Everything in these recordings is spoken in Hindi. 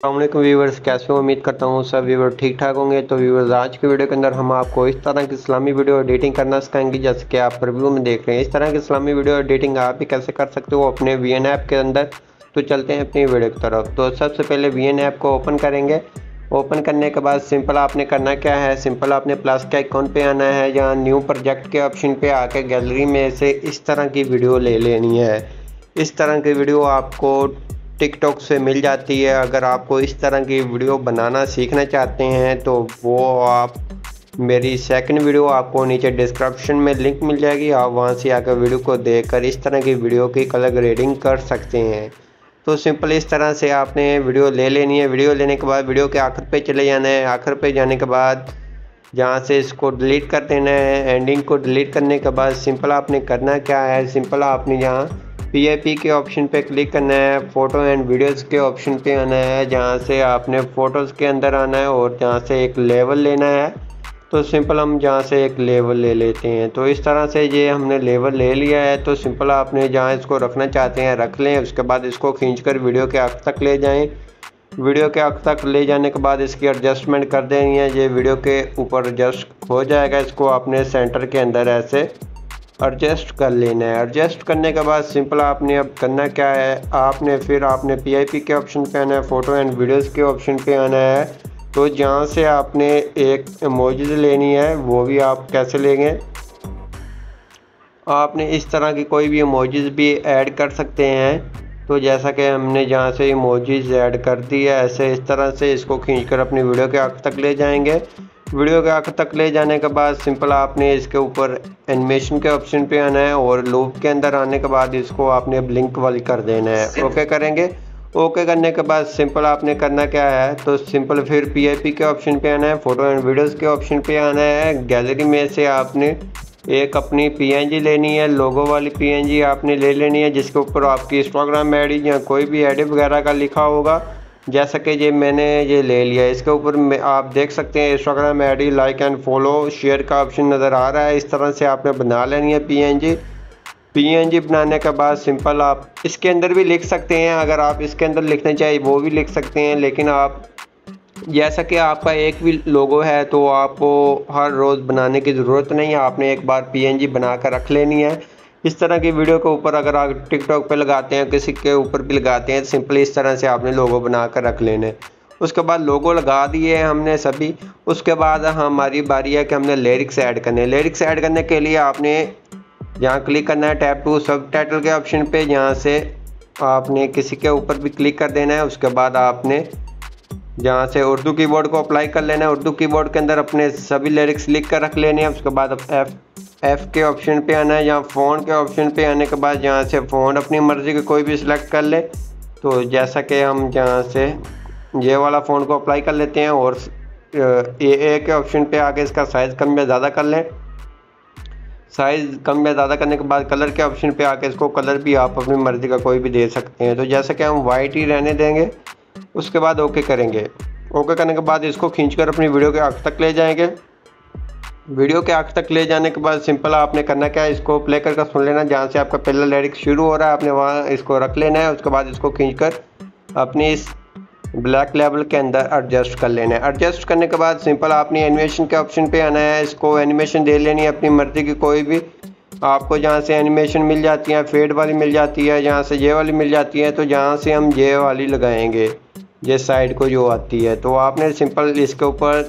अस्सलामुअलैकुम व्यूवर्स, कैसे हो? उम्मीद करता हूँ सब व्यूवर ठीक ठाक होंगे। तो व्यूवर्स, आज की वीडियो के अंदर हम आपको इस तरह की इस्लामी वीडियो एडिटिंग करना सिखाएंगे जैसे कि आप रिव्यू में देख रहे हैं। इस तरह की इस्लामी वीडियो एडिटिंग आप भी कैसे कर सकते हो अपने वीएन ऐप के अंदर। तो चलते हैं अपनी वीडियो की तरफ। तो सबसे पहले वीएन ऐप को ओपन करेंगे। ओपन करने के बाद सिंपल आपने करना क्या है, सिंपल आपने प्लस के आइकॉन पे आना है, या न्यू प्रोजेक्ट के ऑप्शन पे आके गैलरी में से इस तरह की वीडियो ले लेनी है। इस तरह की वीडियो आपको टिकटॉक से मिल जाती है। अगर आपको इस तरह की वीडियो बनाना सीखना चाहते हैं तो वो आप मेरी सेकंड वीडियो आपको नीचे डिस्क्रिप्शन में लिंक मिल जाएगी, आप वहां से आकर वीडियो को देखकर इस तरह की वीडियो की कलर ग्रेडिंग कर सकते हैं। तो सिंपल इस तरह से आपने वीडियो ले लेनी है। वीडियो लेने के बाद वीडियो के आखिर पे चले जाना है। आखिर पे जाने के बाद जहाँ से इसको डिलीट कर देना है। एंडिंग को डिलीट करने के बाद सिंपल आपने करना क्या है, सिंपल आपने यहाँ PIP के ऑप्शन पे क्लिक करना है। फ़ोटो एंड वीडियोज़ के ऑप्शन पे आना है, जहाँ से आपने फ़ोटोज़ के अंदर आना है और जहाँ से एक लेवल लेना है। तो सिंपल हम जहाँ से एक लेवल ले लेते हैं। तो इस तरह से ये हमने लेवल ले लिया है। तो सिंपल आपने जहाँ इसको रखना चाहते हैं रख लें। उसके बाद इसको खींचकर वीडियो के आखिर तक ले जाएं। वीडियो के आखिर तक ले जाने के बाद इसकी एडजस्टमेंट कर देनी है। ये वीडियो के ऊपर एडजस्ट हो जाएगा। इसको आपने सेंटर के अंदर ऐसे एडजस्ट कर लेना है। एडजस्ट करने के बाद सिंपल आपने अब करना क्या है, आपने PIP के ऑप्शन पे आना है, फ़ोटो एंड वीडियोज़ के ऑप्शन पे आना है। तो जहाँ से आपने एक इमोजीज लेनी है, वो भी आप कैसे लेंगे, आपने इस तरह की कोई भी इमोजीज भी ऐड कर सकते हैं। तो जैसा कि हमने जहाँ से इमोजीज ऐड कर दी है, ऐसे इस तरह से इसको खींचकर अपनी वीडियो के आखिर तक ले जाएंगे। वीडियो के आखिर तक ले जाने के बाद सिंपल आपने इसके ऊपर एनिमेशन के ऑप्शन पे आना है और लूप के अंदर आने के बाद इसको आपने ब्लिंक वाली कर देना है। ओके करेंगे। ओके करने के बाद सिंपल आपने करना क्या है, तो सिंपल फिर PIP के ऑप्शन पे आना है, फ़ोटो एंड वीडियोज़ के ऑप्शन पे आना है। गैलरी में से आपने एक अपनी PNG लेनी है, लोगो वाली PNG आपने ले लेनी है, जिसके ऊपर आपकी इंस्टाग्राम आईडी या कोई भी आईडी वगैरह का लिखा होगा। जैसा कि मैंने ये ले लिया है। इसके ऊपर आप देख सकते हैं Instagram ID, like and follow, share का ऑप्शन नज़र आ रहा है। इस तरह से आपने बना लेनी है PNG बनाने के बाद सिंपल आप इसके अंदर भी लिख सकते हैं। अगर आप इसके अंदर लिखना चाहिए वो भी लिख सकते हैं, लेकिन आप जैसा कि आपका एक भी लोगो है तो आपको हर रोज़ बनाने की ज़रूरत नहीं है। आपने एक बार PNG बना कर रख लेनी है। इस तरह की वीडियो के ऊपर अगर आप टिकटॉक पे लगाते हैं, किसी के ऊपर भी लगाते हैं, सिंपली इस तरह से आपने लोगो बना कर रख लेने। उसके बाद लोगो लगा दिए हमने सभी। उसके बाद हमारी बारी है कि हमने लिरिक्स ऐड करने। लिरिक्स ऐड करने के लिए आपने यहाँ क्लिक करना है टैब टू सब टाइटल के ऑप्शन पे। यहाँ से आपने किसी के ऊपर भी क्लिक कर देना है। उसके बाद आपने जहाँ से उर्दू कीबोर्ड को अप्लाई कर लेना है। उर्दू कीबोर्ड के अंदर अपने सभी लिरिक्स लिख कर रख लेने हैं। उसके बाद F के ऑप्शन पे आना है। यहाँ फ़ॉन्ट के ऑप्शन पे आने के बाद यहाँ से फ़ॉन्ट अपनी मर्ज़ी के कोई भी सिलेक्ट कर ले। तो जैसा कि हम यहाँ से ये वाला फ़ॉन्ट को अप्लाई कर लेते हैं और A के ऑप्शन पे आके इसका साइज़ कम या ज़्यादा कर लें। साइज़ कम या ज़्यादा करने के बाद कलर के ऑप्शन पे आके इसको कलर भी आप अपनी मर्ज़ी का कोई भी दे सकते हैं। तो जैसा कि हम वाइट ही रहने देंगे। उसके बाद ओके करेंगे। ओके करने के बाद इसको खींचकर अपनी वीडियो के आखिर तक ले जाएंगे। वीडियो के आखिर तक ले जाने के बाद सिंपल आपने करना क्या है, इसको प्ले करके सुन लेना। जहाँ से आपका पहला लिरिक्स शुरू हो रहा है आपने वहाँ इसको रख लेना है। उसके बाद इसको खींचकर अपनी इस ब्लैक लेवल के अंदर एडजस्ट कर लेना है। एडजस्ट करने के बाद सिंपल आपने एनिमेशन के ऑप्शन पे आना है। इसको एनिमेशन दे लेनी है अपनी मर्ज़ी की कोई भी। आपको जहाँ से एनिमेशन मिल जाती है, फेड वाली मिल जाती है, जहाँ से ये वाली मिल जाती है, तो जहाँ से हम ये वाली लगाएंगे, ये साइड को जो आती है, तो आपने सिंपल इसके ऊपर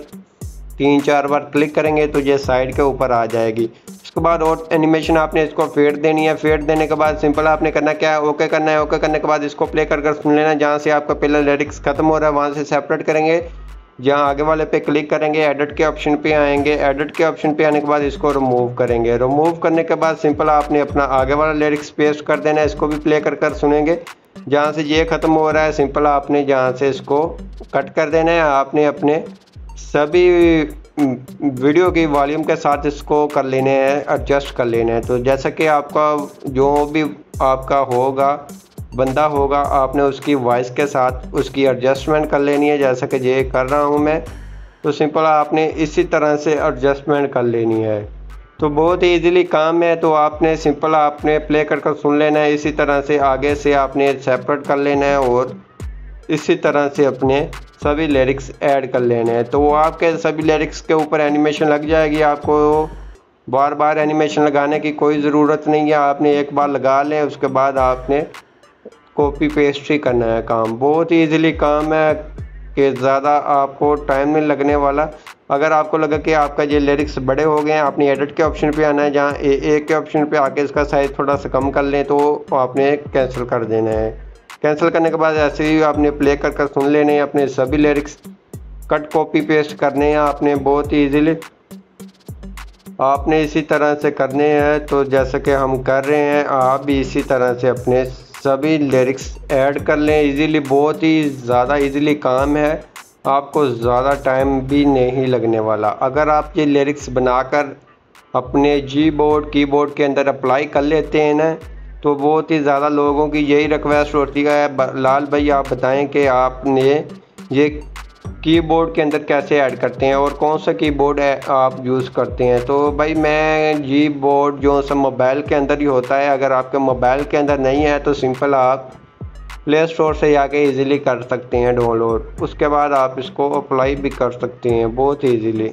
3-4 बार क्लिक करेंगे तो ये साइड के ऊपर आ जाएगी। उसके बाद और एनिमेशन आपने इसको फेड देनी है। फेड देने के बाद सिंपल आपने करना क्या है, ओके करना है। ओके करने के बाद इसको प्ले कर सुन लेना। जहाँ से आपका पहला लिरिक्स खत्म हो रहा है वहाँ से सेपरेट करेंगे। जहाँ आगे वाले पे क्लिक करेंगे, एडिट के ऑप्शन पे आएंगे। एडिट के ऑप्शन पे आने के बाद इसको रिमूव करेंगे। रिमूव करने के बाद सिंपल आपने अपना आगे वाला लिरिक्स पेस्ट कर देना है। इसको भी प्ले कर सुनेंगे। जहाँ से ये ख़त्म हो रहा है सिंपल आपने जहाँ से इसको कट कर देना है। आपने अपने सभी वीडियो की वॉल्यूम के साथ इसको कर लेने हैं, एडजस्ट कर लेने हैं। तो जैसा कि आपका जो भी आपका होगा बंदा होगा, आपने उसकी वॉइस के साथ उसकी एडजस्टमेंट कर लेनी है, जैसा कि ये कर रहा हूँ मैं। तो सिंपल आपने इसी तरह से एडजस्टमेंट कर लेनी है। तो बहुत ही ईजीली काम है। तो आपने सिंपल आपने प्ले कर सुन लेना है। इसी तरह से आगे से आपने सेपरेट कर लेना है और इसी तरह से अपने सभी लिरिक्स ऐड कर लेने हैं। तो आपके सभी लिरिक्स के ऊपर एनिमेशन लग जाएगी। आपको बार बार एनिमेशन लगाने की कोई ज़रूरत नहीं है। आपने एक बार लगा लें, उसके बाद आपने कॉपी पेस्ट ही करना है। काम बहुत ही ईजिली काम है कि ज़्यादा आपको टाइम नहीं लगने वाला। अगर आपको लगा कि आपका ये लिरिक्स बड़े हो गए हैं, आपने एडिट के ऑप्शन पे आना है, जहाँ ए के ऑप्शन पे आके इसका साइज़ थोड़ा सा कम कर लें, तो आपने कैंसिल कर देना है। कैंसिल करने के बाद ऐसे ही आपने प्ले कर सुन लेने हैं। अपने सभी लिरिक्स कट कॉपी पेस्ट करने हैं आपने बहुत ही ईजिली। आपने इसी तरह से करने हैं। तो जैसे कि हम कर रहे हैं, आप भी इसी तरह से अपने सभी लिरिक्स ऐड कर लें ईजिली। बहुत ही ज़्यादा ईजिली काम है, आपको ज़्यादा टाइम भी नहीं लगने वाला। अगर आप ये लिरिक्स बनाकर अपने कीबोर्ड के अंदर अप्लाई कर लेते हैं ना, तो बहुत ही ज़्यादा लोगों की यही रिक्वेस्ट होती है, लाल भाई आप बताएं कि आपने ये कीबोर्ड के अंदर कैसे ऐड करते हैं और कौन सा कीबोर्ड आप यूज़ करते हैं। तो भाई मैं कीबोर्ड जो सा मोबाइल के अंदर ही होता है, अगर आपके मोबाइल के अंदर नहीं है तो सिंपल आप प्ले स्टोर से जाके इजीली कर सकते हैं डाउनलोड। उसके बाद आप इसको अप्लाई भी कर सकते हैं बहुत ईजीली।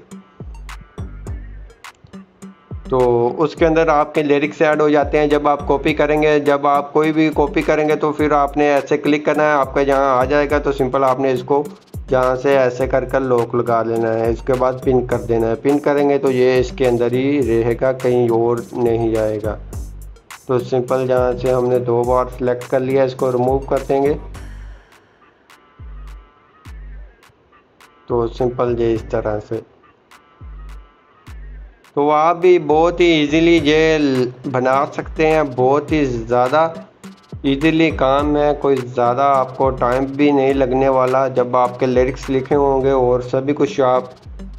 तो उसके अंदर आपके लिरिक्स ऐड हो जाते हैं। जब आप कॉपी करेंगे, जब आप कोई भी कॉपी करेंगे तो फिर आपने ऐसे क्लिक करना है, आपका जहाँ आ जाएगा तो सिंपल आपने इसको जहाँ से ऐसे कर लॉक लगा लेना है। इसके बाद पिन कर देना है। पिन करेंगे तो ये इसके अंदर ही रहेगा, कहीं और नहीं जाएगा। तो सिंपल जहाँ से हमने 2 बार सेलेक्ट कर लिया, इसको रिमूव कर देंगे। तो सिंपल ये इस तरह से। तो आप भी बहुत ही इजीली ये बना सकते हैं। बहुत ही ज़्यादा इजीली काम है, कोई ज़्यादा आपको टाइम भी नहीं लगने वाला। जब आपके लिरिक्स लिखे होंगे और सभी कुछ आप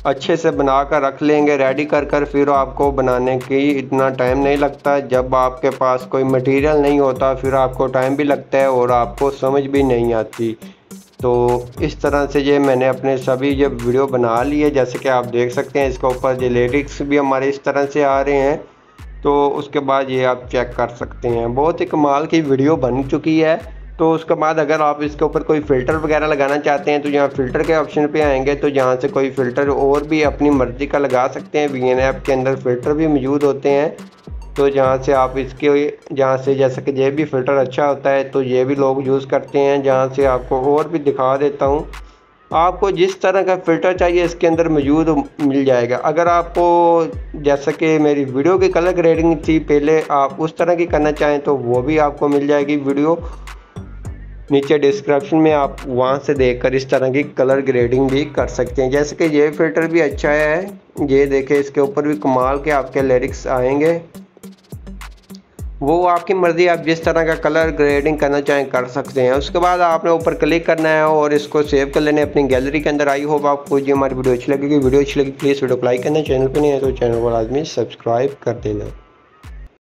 अच्छे से बना कर रख लेंगे रेडी कर फिर आपको बनाने की इतना टाइम नहीं लगता। जब आपके पास कोई मटेरियल नहीं होता फिर आपको टाइम भी लगता है और आपको समझ भी नहीं आती। तो इस तरह से ये मैंने अपने सभी ये वीडियो बना लिए, जैसे कि आप देख सकते हैं। इसके ऊपर ये लिरिक्स भी हमारे इस तरह से आ रहे हैं। तो उसके बाद ये आप चेक कर सकते हैं, बहुत ही कमाल की वीडियो बन चुकी है। तो उसके बाद अगर आप इसके ऊपर कोई फ़िल्टर वगैरह लगाना चाहते हैं तो यहाँ फ़िल्टर के ऑप्शन पे आएंगे, तो यहाँ से कोई फ़िल्टर और भी अपनी मर्ज़ी का लगा सकते हैं। वीएन ऐप के अंदर फ़िल्टर भी मौजूद होते हैं। तो जहाँ से आप इसके जैसे कि ये भी फ़िल्टर अच्छा होता है तो ये भी लोग यूज़ करते हैं। जहाँ से आपको और भी दिखा देता हूँ, आपको जिस तरह का फ़िल्टर चाहिए इसके अंदर मौजूद मिल जाएगा। अगर आपको जैसा कि मेरी वीडियो की कलर ग्रेडिंग थी पहले, आप उस तरह की करना चाहें तो वो भी आपको मिल जाएगी। वीडियो नीचे डिस्क्रिप्शन में आप वहां से देखकर इस तरह की कलर ग्रेडिंग भी कर सकते हैं। जैसे कि ये फ़िल्टर भी अच्छा है, ये देखें, इसके ऊपर भी कमाल के आपके लिरिक्स आएंगे। वो आपकी मर्ज़ी, आप जिस तरह का कलर ग्रेडिंग करना चाहें कर सकते हैं। उसके बाद आपने ऊपर क्लिक करना है और इसको सेव कर लेना है अपनी गैलरी के अंदर। आई होप आपको ये हमारी वीडियो अच्छी लगेगी। वीडियो अच्छी लगी प्लीज़ वीडियो को लाइक करना, चैनल पर नहीं है तो चैनल को लाजमी सब्सक्राइब कर देना।